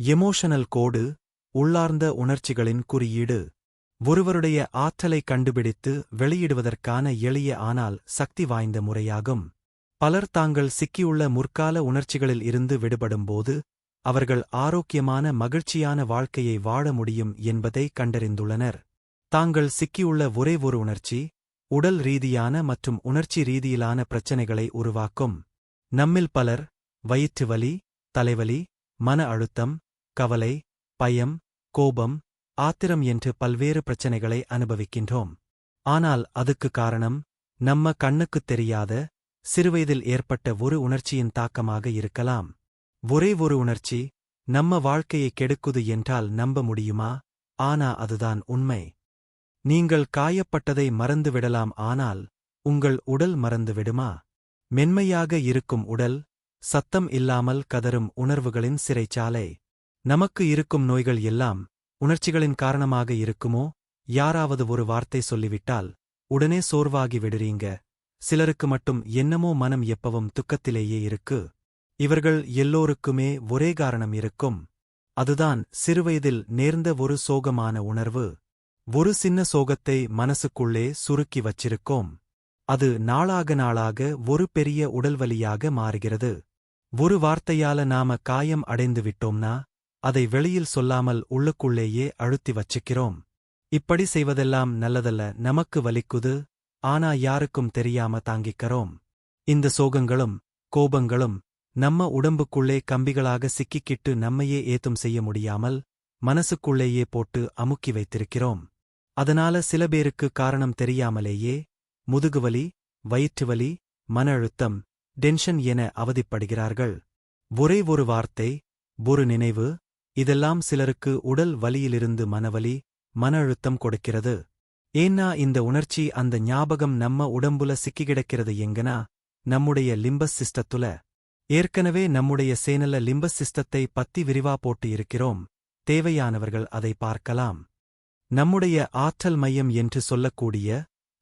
Emotional கோடு, உள்ளார்ந்த உணர்ச்சிகளின் குறியீடு. ஒருவருடைய ஆற்றலை கண்டுபிடித்து வெளியிடுவதற்கான எளிய ஆனால் சக்தி வாய்ந்த முறையாகும். பலர் தாங்கள் சிக்கியுள்ள முற்கால உணர்ச்சிகளில் இருந்து விடுபடும்போது அவர்கள் ஆரோக்கியமான மகிழ்ச்சியான வாழ்க்கையை வாழ முடியும் என்பதை கண்டறிந்துள்ளனர். தாங்கள் சிக்கியுள்ள ஒரே ஒரு உணர்ச்சி உடல் ரீதியான மற்றும் உணர்ச்சி ரீதியிலான பிரச்சினைகளை உருவாக்கும். நம்மில் பலர் வயிற்று வலி, தலைவலி, மன அழுத்தம், கவலை, பயம், கோபம், ஆத்திரம் என்று பல்வேறு பிரச்சினைகளை அனுபவிக்கின்றோம். ஆனால் அதுக்கு காரணம் நம்ம கண்ணுக்குத் தெரியாத சிறுவயதில் ஏற்பட்ட ஒரு உணர்ச்சியின் தாக்கமாக இருக்கலாம். ஒரே ஒரு உணர்ச்சி நம்ம வாழ்க்கையை கெடுக்குது என்றால் நம்ப முடியுமா? ஆனா அதுதான் உண்மை. நீங்கள் காயப்பட்டதை மறந்துவிடலாம், ஆனால் உங்கள் உடல் மறந்துவிடுமா? மென்மையாக இருக்கும் உடல், சத்தம் இல்லாமல் கதறும் உணர்வுகளின் சிறைச்சாலை. நமக்கு இருக்கும் நோய்கள் எல்லாம் உணர்ச்சிகளின் காரணமாக இருக்குமோ? யாராவது ஒரு வார்த்தை சொல்லிவிட்டால் உடனே சோர்வாகி விடுறீங்க. சிலருக்கு மட்டும் என்னமோ மனம் எப்பவும் துக்கத்திலேயே இருக்கு. இவர்கள் எல்லோருக்குமே ஒரே காரணம் இருக்கும். அதுதான் சிறுவயதில் நேர்ந்த ஒரு சோகமான உணர்வு. ஒரு சின்ன சோகத்தை மனசுக்குள்ளே சுருக்கி வச்சிருக்கோம். அது நாளாக நாளாக ஒரு பெரிய உடல்வலியாக மாறுகிறது. ஒரு வார்த்தையால நாம காயம் அடைந்து விட்டோம்னா அதை வெளியில் சொல்லாமல் உள்ளுக்குள்ளேயே அழுத்தி வச்சுக்கிறோம். இப்படி செய்வதெல்லாம் நல்லதல்ல. நமக்கு வலிக்குது, ஆனா யாருக்கும் தெரியாம தாங்கிக்கிறோம். இந்த சோகங்களும் கோபங்களும் நம்ம உடம்புக்குள்ளே கம்பிகளாக சிக்கிக்கிட்டு நம்மையே ஏத்தும் செய்ய முடியாமல் மனசுக்குள்ளேயே போட்டு அமுக்கி வைத்திருக்கிறோம். அதனால சில பேருக்கு காரணம் தெரியாமலேயே முதுகுவலி, வயிற்றுவலி, மன அழுத்தம், டென்ஷன் என அவதிப்படுகிறார்கள். ஒரே ஒரு வார்த்தை, ஒரு நினைவு, இதெல்லாம் சிலருக்கு உடல் வலியிலிருந்து மனவலி, மன அழுத்தம் கொடுக்கிறது. ஏன்னா இந்த உணர்ச்சி, அந்த ஞாபகம் நம்ம உடம்புல சிக்கிக்கிடக்கிறது எங்கனா, நம்முடைய லிம்பஸ் சிஸ்டத்துல. ஏற்கனவே நம்முடைய சேனல்ல லிம்பஸ் சிஸ்டத்தை பத்தி விரிவா போட்டு இருக்கிறோம். தேவையானவர்கள் அதை பார்க்கலாம். நம்முடைய ஆற்றல் மையம் என்று சொல்லக்கூடிய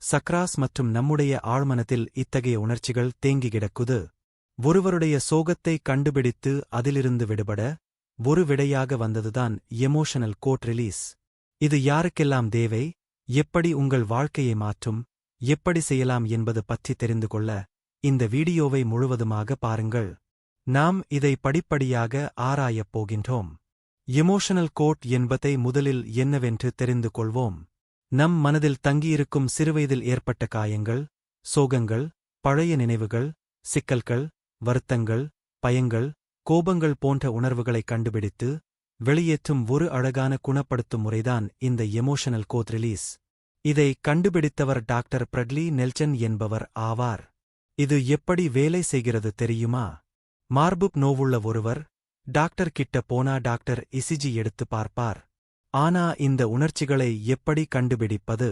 சக்ராஸ் மற்றும் நம்முடைய ஆழ்மனத்தில் இத்தகைய உணர்ச்சிகள் தேங்கி கிடக்குது. ஒருவருடைய சோகத்தை கண்டுபிடித்து அதிலிருந்து விடுபட ஒரு விடையாக வந்ததுதான் எமோஷனல் கோட் ரிலீஸ். இது யாருக்கெல்லாம் தேவை, எப்படி உங்கள் வாழ்க்கையை மாற்றும், எப்படி செய்யலாம் என்பது பற்றி தெரிந்து கொள்ள இந்த வீடியோவை முழுவதுமாக பாருங்கள். நாம் இதை படிப்படியாக ஆராயப் போகின்றோம். எமோஷனல் கோட் என்பதை முதலில் என்னவென்று தெரிந்து கொள்வோம். நம் மனதில் தங்கியிருக்கும் சிறுவயதில் ஏற்பட்ட காயங்கள், சோகங்கள், பழைய நினைவுகள், சிக்கல்கள், வருத்தங்கள், பயங்கள், கோபங்கள் போன்ற உணர்வுகளை கண்டுபிடித்து வெளியேற்றும் ஒரு அழகான குணப்படுத்தும் முறைதான் இந்த எமோஷனல் கோட் ரிலீஸ். இதை கண்டுபிடித்தவர் டாக்டர் பிரட்லி நெல்சன் என்பவர் ஆவார். இது எப்படி வேலை செய்கிறது தெரியுமா? மார்புப் நோவுள்ள ஒருவர் டாக்டர் கிட்ட போனா டாக்டர் இசிஜி எடுத்து பார்ப்பார். ஆனா இந்த உணர்ச்சிகளை எப்படி கண்டுபிடிப்பது?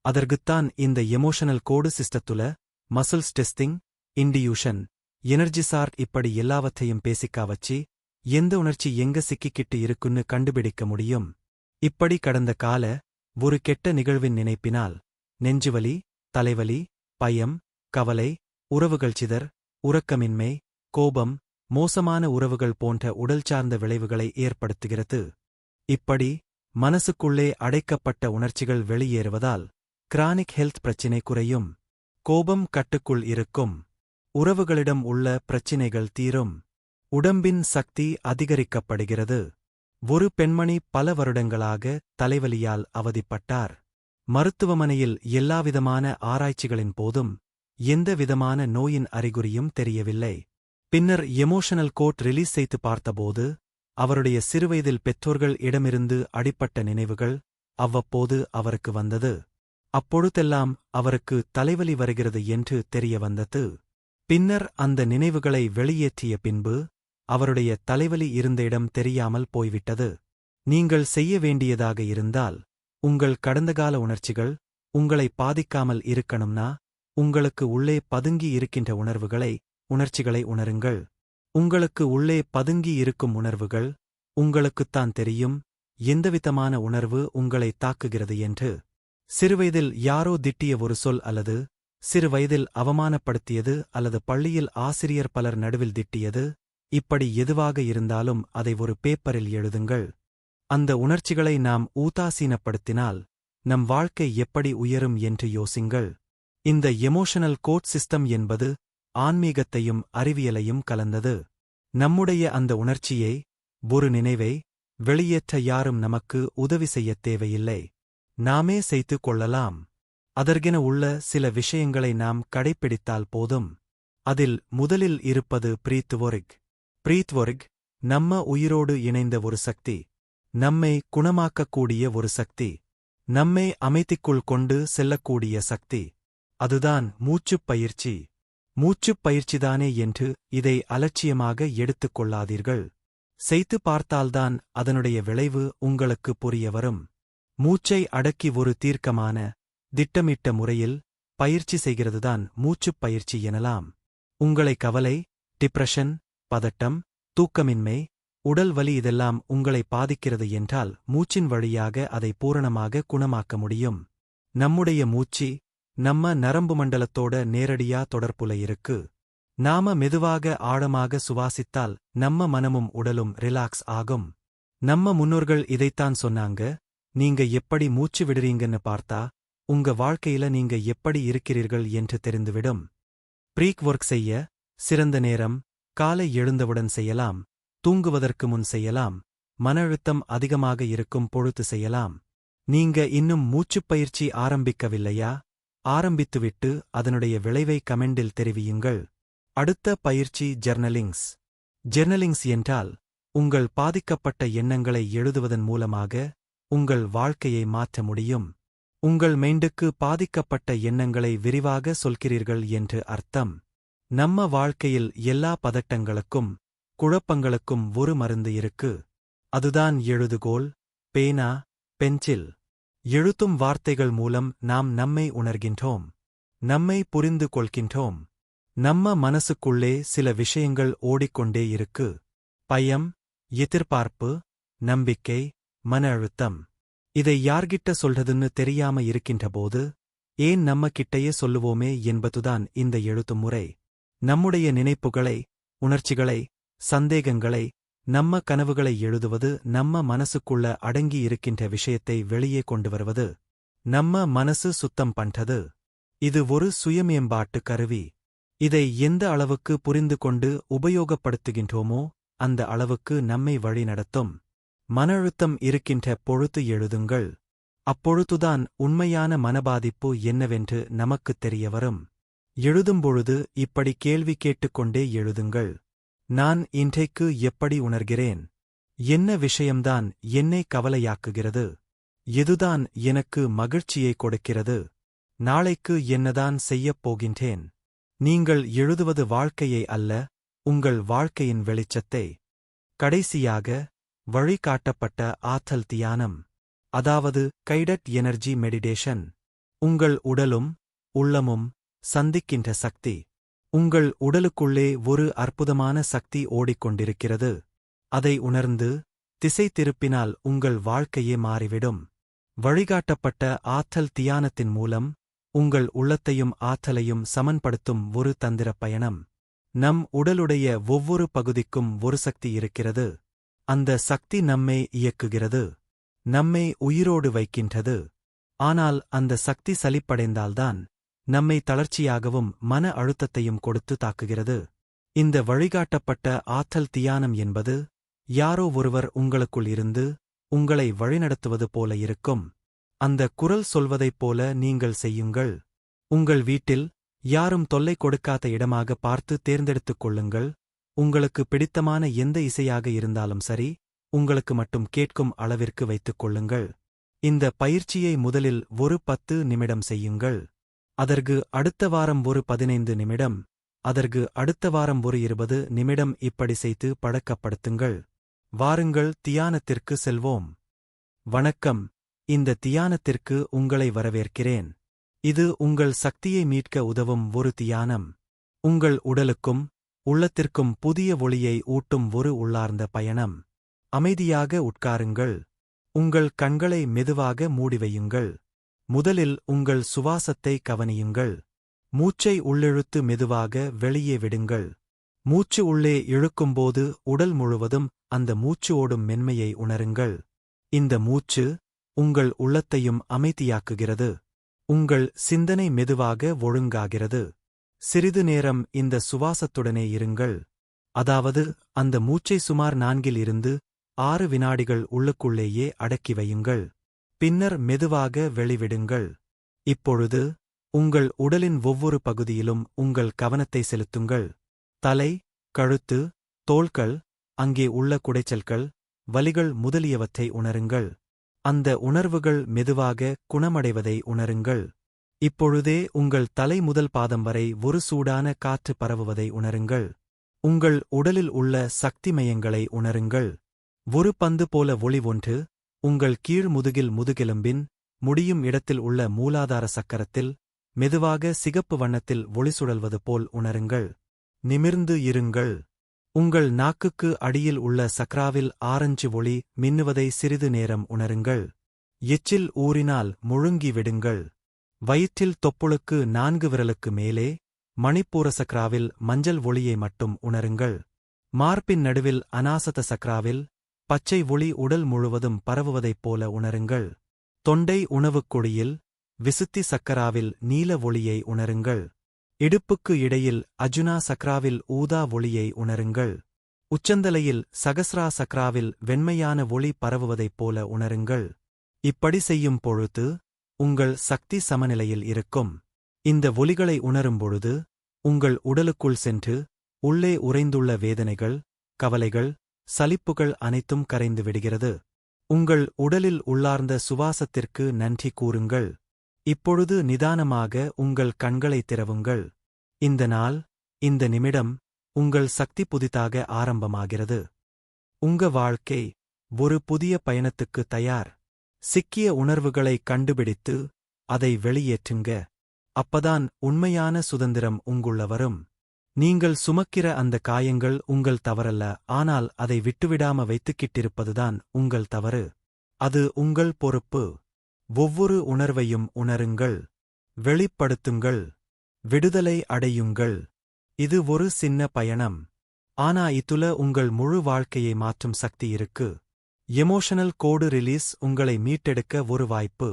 அதற்குத்தான் இந்த எமோஷனல் கோடு சிஸ்டத்துல மசில்ஸ் டெஸ்டிங், இண்டியூஷன், எனர்ஜி சார்ட் இப்படி எல்லாவற்றையும் பேசிக்கா வச்சு எந்த உணர்ச்சி எங்க சிக்கிக்கிட்டு இருக்குன்னு கண்டுபிடிக்க முடியும். இப்படி கடந்த கால ஒரு கெட்ட நிகழ்வின் நினைப்பினால் நெஞ்சுவலி, தலைவலி, பயம், கவலை, உறவுகள் சிதர், உறக்கமின்மை, கோபம், மோசமான உறவுகள் போன்ற உடல் சார்ந்த விளைவுகளை ஏற்படுத்துகிறது. இப்படி மனசுக்குள்ளே அடைக்கப்பட்ட உணர்ச்சிகள் வெளியேறுவதால் கிரானிக் ஹெல்த் பிரச்சினை குறையும். கோபம் கட்டுக்குள் இருக்கும். உறவுகளிடம் உள்ள பிரச்சினைகள் தீரும். உடம்பின் சக்தி அதிகரிக்கப்படுகிறது. ஒரு பெண்மணி பல வருடங்களாக தலைவலியால் அவதிப்பட்டார். மருத்துவமனையில் எல்லாவிதமான ஆராய்ச்சிகளின் போதும் எந்த விதமான நோயின் அறிகுறியும் தெரியவில்லை. பின்னர் எமோஷனல் கோட் ரிலீஸ் செய்து பார்த்தபோது அவருடைய சிறுவயதில் பெற்றோர்கள் இடமிருந்து அடிப்பட்ட நினைவுகள் அவ்வப்போது அவருக்கு வந்தது. அப்பொழுதெல்லாம் அவருக்கு தலைவலி வருகிறது என்று தெரிய வந்தது. பின்னர் அந்த நினைவுகளை வெளியேற்றிய பின்பு அவருடைய தலைவலி இருந்த இடம் தெரியாமல் போய்விட்டது. நீங்கள் செய்ய வேண்டியதாக இருந்தால், உங்கள் கடந்தகால உணர்ச்சிகள் உங்களை பாதிக்காமல் இருக்கணும்னா உங்களுக்கு உள்ளே பதுங்கி இருக்கின்ற உணர்ச்சிகளை உணருங்கள். உங்களுக்கு உள்ளே பதுங்கி இருக்கும் உணர்வுகள் உங்களுக்குத்தான் தெரியும் எந்தவிதமான உணர்வு உங்களை தாக்குகிறது என்று. சிறுவயதில் யாரோ திட்டிய ஒரு சொல், அல்லது சிறுவயதில் அவமானப்படுத்தியது, அல்லது பள்ளியில் ஆசிரியர் பலர் நடுவில் திட்டியது, இப்படி எதுவாக இருந்தாலும் அதை ஒரு பேப்பரில் எழுதுங்கள். அந்த உணர்ச்சிகளை நாம் ஊதாசீனப்படுத்தினால் நம் வாழ்க்கை எப்படி உயரும் என்று யோசிங்கள். இந்த எமோஷனல் கோட் சிஸ்டம் என்பது ஆன்மீகத்தையும் அறிவியலையும் கலந்தது. நம்முடைய அந்த உணர்ச்சியை, ஒரு நினைவை வெளியேற்ற யாரும் நமக்கு உதவி செய்யத் தேவையில்லை. நாமே செய்து கொள்ளலாம். அதற்கென உள்ள சில விஷயங்களை நாம் கடைப்பிடித்தால் போதும். அதில் முதலில் இருப்பது பிரீத்வொர்க். பிரீத்வொர்க் நம்ம உயிரோடு இணைந்த ஒரு சக்தி, நம்மை குணமாக்கக்கூடிய ஒரு சக்தி, நம்மை அமைதிக்குள் கொண்டு செல்லக்கூடிய சக்தி. அதுதான் மூச்சுப் பயிற்சி. மூச்சுப் பயிற்சிதானே என்று இதை அலட்சியமாக எடுத்துக் கொள்ளாதீர்கள். செய்து பார்த்தால்தான் அதனுடைய விளைவு உங்களுக்கு புரிய வரும். மூச்சை அடக்கி ஒரு தீர்க்கமான, திட்டமிட்ட முறையில் பயிற்சி செய்கிறதுதான் மூச்சுப் பயிற்சி எனலாம். உங்களை கவலை, டிப்ரெஷன், பதட்டம், தூக்கமின்மை, உடல் வலி இதெல்லாம் உங்களை பாதிக்கிறது என்றால் மூச்சின் வழியாக அதை பூரணமாக குணமாக்க முடியும். நம்முடைய மூச்சு நம்ம நரம்பு மண்டலத்தோட நேரடியா தொடர்புல இருக்கு. நாம மெதுவாக ஆழமாக சுவாசித்தால் நம்ம மனமும் உடலும் ரிலாக்ஸ் ஆகும். நம்ம முன்னோர்கள் இதைத்தான் சொன்னாங்க. நீங்க எப்படி மூச்சு விடுறீங்கன்னு பார்த்தா உங்க வாழ்க்கையில நீங்க எப்படி இருக்கிறீர்கள் என்று தெரிந்துவிடும். பிரீக் ஒர்க் செய்ய சிறந்த நேரம் காலை எழுந்தவுடன் செய்யலாம், தூங்குவதற்கு முன் செய்யலாம், மன அழுத்தம் அதிகமாக இருக்கும் பொழுது செய்யலாம். நீங்க இன்னும் மூச்சுப் பயிற்சி ஆரம்பிக்கவில்லையா? ஆரம்பித்துவிட்டு அதனுடைய விளைவை கமெண்டில் தெரிவியுங்கள். அடுத்த பயிற்சி ஜெர்னலிங்ஸ். ஜெர்னலிங்ஸ் என்றால் உங்கள் பாதிக்கப்பட்ட எண்ணங்களை எழுதுவதன் மூலமாக உங்கள் வாழ்க்கையை மாற்ற முடியும். உங்கள் மைண்டுக்கு பாதிக்கப்பட்ட எண்ணங்களை விரிவாக சொல்கிறீர்கள் என்று அர்த்தம். நம்ம வாழ்க்கையில் எல்லா பதட்டங்களுக்கும் குழப்பங்களுக்கும் ஒரு மருந்து இருக்கு. அதுதான் எழுதுகோல், பேனா, பென்சில். எழுத்தும் வார்த்தைகள் மூலம் நாம் நம்மை உணர்கின்றோம், நம்மை புரிந்து கொள்கின்றோம். நம்ம மனசுக்குள்ளே சில விஷயங்கள் ஓடிக்கொண்டே இருக்கு. பயம், எதிர்பார்ப்பு, நம்பிக்கை, மன அழுத்தம். இதை யார்கிட்ட சொல்றதுன்னு தெரியாம இருக்கின்றபோது ஏன் நம்ம கிட்டையே சொல்லுவோமே என்பதுதான் இந்த எழுத்தும் முறை. நம்முடைய நினைப்புகளை, உணர்ச்சிகளை, சந்தேகங்களை, நம்ம கனவுகளை எழுதுவது நம்ம மனசுக்குள்ள அடங்கி இருக்கின்ற விஷயத்தை வெளியே கொண்டு வருவது. நம்ம மனசு சுத்தம் பண்றது. இது ஒரு சுயமேம்பாட்டு கருவி. இதை எந்த அளவுக்கு புரிந்து கொண்டு உபயோகப்படுத்துகின்றோமோ அந்த அளவுக்கு நம்மை வழிநடத்தும். மன அழுத்தம் இருக்கின்ற பொழுது எழுதுங்கள். அப்பொழுதுதான் உண்மையான மனபாதிப்பு என்னவென்று நமக்குத் தெரியவரும். எழுதும்பொழுது இப்படி கேள்வி கேட்டுக்கொண்டே எழுதுங்கள். நான் இன்றைக்கு எப்படி உணர்கிறேன்? என்ன விஷயம்தான் என்னை கவலையாக்குகிறது? எதுதான் எனக்கு மகிழ்ச்சியை கொடுக்கிறது? நாளைக்கு என்னதான் செய்யப் போகின்றேன்? நீங்கள் எழுதுவது வாழ்க்கையை அல்ல, உங்கள் வாழ்க்கையின் வெளிச்சத்தை. கடைசியாக, வழிகாட்டப்பட்ட ஆற்றல் தியானம், அதாவது கைடட் எனர்ஜி மெடிடேஷன். உங்கள் உடலும் உள்ளமும் சந்திக்கின்ற சக்தி. உங்கள் உடலுக்குள்ளே ஒரு அற்புதமான சக்தி ஓடிக்கொண்டிருக்கிறது. அதை உணர்ந்து திசை திருப்பினால் உங்கள் வாழ்க்கையே மாறிவிடும். வழிகாட்டப்பட்ட ஆற்றல் தியானத்தின் மூலம் உங்கள் உள்ளத்தையும் ஆற்றலையும் சமன்படுத்தும் ஒரு தந்திரப் பயணம். நம் உடலுடைய ஒவ்வொரு பகுதிக்கும் ஒரு சக்தி இருக்கிறது. அந்த சக்தி நம்மை இயக்குகிறது, நம்மை உயிரோடு வைக்கின்றது. ஆனால் அந்த சக்தி சலிப்படைந்தால்தான் நம்மை தளர்ச்சியாகவும் மன அழுத்தத்தையும் கொடுத்து தாக்குகிறது. இந்த வழிகாட்டப்பட்ட ஆற்றல் தியானம் என்பது யாரோ ஒருவர் உங்களுக்குள் இருந்து உங்களை வழிநடத்துவது போல இருக்கும். அந்த குரல் சொல்வதைப் போல நீங்கள் செய்யுங்கள். உங்கள் வீட்டில் யாரும் தொல்லை கொடுக்காத இடமாக பார்த்து தேர்ந்தெடுத்துக் கொள்ளுங்கள். உங்களுக்கு பிடித்தமான எந்த இசையாக இருந்தாலும் சரி, உங்களுக்கு மட்டும் கேட்கும் அளவிற்கு வைத்துக் கொள்ளுங்கள். இந்த பயிற்சியை முதலில் ஒரு 10 நிமிடம் செய்யுங்கள். அதற்கு அடுத்த வாரம் ஒரு 15 நிமிடம், அதற்கு அடுத்த வாரம் ஒரு 20 நிமிடம் இப்படி செய்து பழக்கப்படுத்துங்கள். வாருங்கள், தியானத்திற்கு செல்வோம். வணக்கம். இந்த தியானத்திற்கு உங்களை வரவேற்கிறேன். இது உங்கள் சக்தியை மீட்க உதவும் ஒரு தியானம். உங்கள் உடலுக்கும் உள்ளத்திற்கும் புதிய ஒளியை ஊட்டும் ஒரு உள்ளார்ந்த பயணம். அமைதியாக உட்காருங்கள். உங்கள் கண்களை மெதுவாக மூடிவையுங்கள். முதலில் உங்கள் சுவாசத்தை கவனியுங்கள். மூச்சை உள்ளிழுத்து மெதுவாக வெளியே விடுங்கள். மூச்சு உள்ளே இழுக்கும்போது உடல் முழுவதும் அந்த மூச்சு ஓடும் மென்மையை உணருங்கள். இந்த மூச்சு உங்கள் உள்ளத்தையும் அமைதியாக்குகிறது. உங்கள் சிந்தனை மெதுவாக ஒழுங்காகிறது. சிறிது நேரம் இந்த சுவாசத்துடனே இருங்கள். அதாவது அந்த மூச்சை சுமார் 4 to 6 வினாடிகள் உள்ளுக்குள்ளேயே அடக்கி வையுங்கள். பின்னர் மெதுவாக வெளிவிடுங்கள். இப்பொழுது உங்கள் உடலின் ஒவ்வொரு பகுதியிலும் உங்கள் கவனத்தை செலுத்துங்கள். தலை, கழுத்து, தோள்கள், அங்கே உள்ள குடைச்சல்கள், வலிகள் முதலியவற்றை உணருங்கள். அந்த உணர்வுகள் மெதுவாக குணமடைவதை உணருங்கள். இப்பொழுதே உங்கள் தலை முதல் பாதம் வரை ஒரு சூடான காற்று பரவுவதை உணருங்கள். உங்கள் உடலில் உள்ள சக்தி மையங்களை உணருங்கள். ஒரு பந்து போல ஒளி ஒன்று உங்கள் கீழ் முதுகில் முதுகெலும்பின் முடியும் இடத்தில் உள்ள மூலாதார சக்கரத்தில் மெதுவாக சிகப்பு வண்ணத்தில் ஒளி சுழல்வது போல் உணருங்கள். நிமிர்ந்து இருங்கள். உங்கள் நாக்குக்கு அடியில் உள்ள சக்ராவில் ஆரஞ்சு ஒளி மின்னுவதை சிறிது நேரம் உணருங்கள். எச்சில் ஊறினால் முழுங்கி விடுங்கள். வயிற்றில் தொப்புளுக்கு 4 விரலுக்கு மேலே மணிப்பூர சக்ராவில் மஞ்சள் ஒளியை மட்டும் உணருங்கள். மார்பின் நடுவில் அநாசத சக்ராவில் பச்சை ஒளி உடல் முழுவதும் பரவுவதைப் போல உணருங்கள். தொண்டை உணவுக் குழியில் விசுத்தி சக்கராவில் நீல ஒளியை உணருங்கள். இடுப்புக்கு இடையில் அஜுனா சக்ராவில் ஊதா ஒளியை உணருங்கள். உச்சந்தலையில் சகஸ்ரா சக்ராவில் வெண்மையான ஒளி பரவுவதைப் போல உணருங்கள். இப்படி செய்யும் பொழுது உங்கள் சக்தி சமநிலையில் இருக்கும். இந்த ஒலிகளை உணரும்பொழுது உங்கள் உடலுக்குள் சென்று உள்ளே உறைந்துள்ள வேதனைகள், கவலைகள், சலிப்புகள் அனைத்தும் கரைந்து விடுகிறது. உங்கள் உடலில் உள்ளார்ந்த சுவாசத்திற்கு நன்றி கூறுங்கள். இப்பொழுது நிதானமாக உங்கள் கண்களை திறவுங்கள். இந்த நாள், இந்த நிமிடம் உங்கள் சக்தி புதிதாக ஆரம்பமாகிறது. உங்க வாழ்க்கை ஒரு புதிய பயணத்துக்கு தயார். சிக்கிய உணர்வுகளை கண்டுபிடித்து அதை வெளியேற்றுங்க. அப்பதான் உண்மையான சுதந்திரம் உங்குள்ள வரும். நீங்கள் சுமக்கிற அந்த காயங்கள் உங்கள் தவறல்ல, ஆனால் அதை விட்டுவிடாம வைத்துக்கிட்டிருப்பதுதான் உங்கள் தவறு. அது உங்கள் பொறுப்பு. ஒவ்வொரு உணர்வையும் உணருங்கள். வெளிப்படுத்துங்கள். விடுதலை அடையுங்கள். இது ஒரு சின்ன பயணம். ஆனா இதுல உங்கள் முழு வாழ்க்கையை மாற்றும் சக்தி இருக்கு. எமோஷனல் கோடு ரிலீஸ் உங்களை மீட்டெடுக்க ஒரு வாய்ப்பு.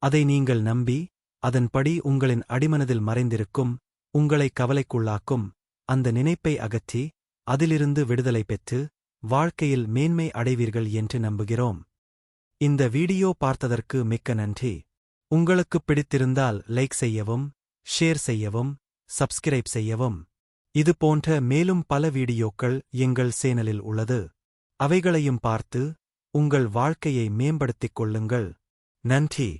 அதை நீங்கள் நம்பி, அதன்படி உங்களின் அடிமனதில் மறைந்திருக்கும், உங்களை கவலைக்குள்ளாக்கும் அந்த நினைப்பை அகற்றி, அதிலிருந்து விடுதலை பெற்று, வாழ்க்கையில் மேன்மை அடைவீர்கள் என்று நம்புகிறோம். இந்த வீடியோ பார்த்ததற்கு மிக்க நன்றி. உங்களுக்குப் பிடித்திருந்தால் லைக் செய்யவும், ஷேர் செய்யவும், சப்ஸ்கிரைப் செய்யவும். இது போன்ற மேலும் பல வீடியோக்கள் எங்கள் சேனலில் உள்ளது. அவைகளையும் பார்த்து உங்கள் வாழ்க்கையை மேம்படுத்திக் கொள்ளுங்கள். நன்றி.